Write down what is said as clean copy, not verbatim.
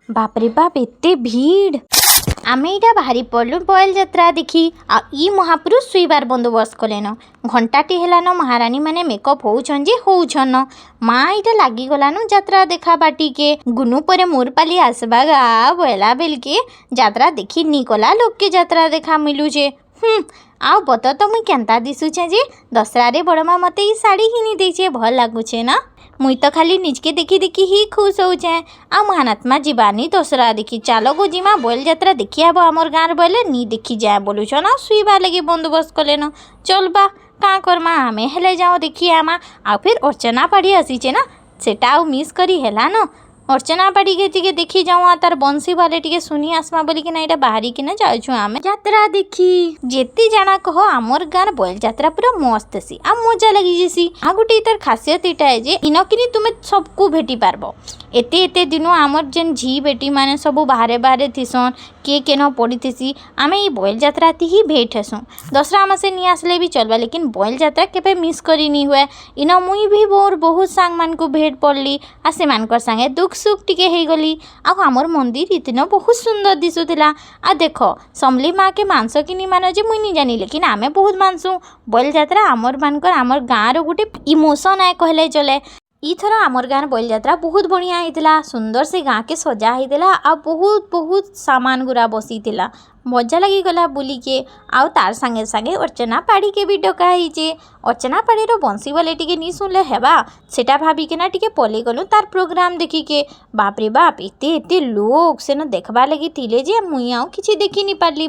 बापरे बाप एते भीड़। आमे इटा बाहरी पड़लु बयल यात्रा देखी। आ ई महापुरुष सुईबार बंदोबस्त कलेन। घंटाटी हेलान महारानी माने मेकअप होउछन जे होउछन। माँ इटा लागी गलानु यात्रा देखा बाटी के गुनु परे मोर पाली आसबा गा बेला बेल के यात्रा देखी निकला लोग के यात्रा देखा मिलू जे। आउ बत तो मुई केंता दिसुछे जे दसरा रे बड़मा मते ई साड़ी हिनी देछे भल लागुछे ना। मुई तो खाली निजके देखी देखी ही खुश होउछे। आ महानात्मा जीवानी दसरा देखी चालो गो जिमा बोल यात्रा देखी आबो आमर गाँर बोले नी देखी जाए बोलुछ ना सुईबा लगे बंदोबस्त कलेन। चल बा का करमा आमे हेले जाओ देखी आमा। आ फिर अर्चना पाड़ी आसीचे ना सेटा आउ मिस करी हेला न। अर्चना पाड़ी के टिके देखी जाऊँ तार बंसी वाले टिके सुनी आसमा बोली कि ना इटा बाहरी कि ना जाऊँ आमे यात्रा देखी। जेती जाना कह आमर गाँर बोल यात्रा पूरा मस्त सी आ मजा लगी जेसी। आ गोटे तार खासियत इटा है जे इनकिनी तुमे सबको भेटी पारबो। एते एते दिनो आमर जेन झी बेटी माने सबू बाहरे बाहरे थिसन के केन पड़ी थीसी आमे ई बोल यात्रा ही भेट हेसुँ। दसरा मासे नी आसले भी चलबा लेकिन बोल यात्रा केबे मिस करी नी हुए। इन मुई भी मोर बहुत सांग मान को भेट पड़ली आ से मानकर संगे दुख सुख टिके हे गली। आ हमर मंदिर इतना बहुत सुंदर दिसुथिला। आ देखो समली माँ के मांस किनी मान जे मुई नी जानी लेकिन आमे बहुत मानसु। बोल यात्रा आमर मानकर आमर गाँर गोटे इमोशन आए कहले चले। इथर आमर गाँव बोल यात्रा बहुत बढ़िया होता। सुंदर से गाँ के सजा होता आ बहुत बहुत सामान गुरा बसी थिला। मजा लगी गला बुली के। आउ तार संगे संगे अर्चना पाड़ी के भी डका होइचे। अर्चना पाड़ी रो बंसी वाले टिके नी सुनले हेबा सेटा भाभी के ना टिके पले गलु तार प्रोग्राम देखी के। बाप रे बाप एते एते लोग से न देखबा लगी थिले जे मुई आउ किछि देखी नी पारली।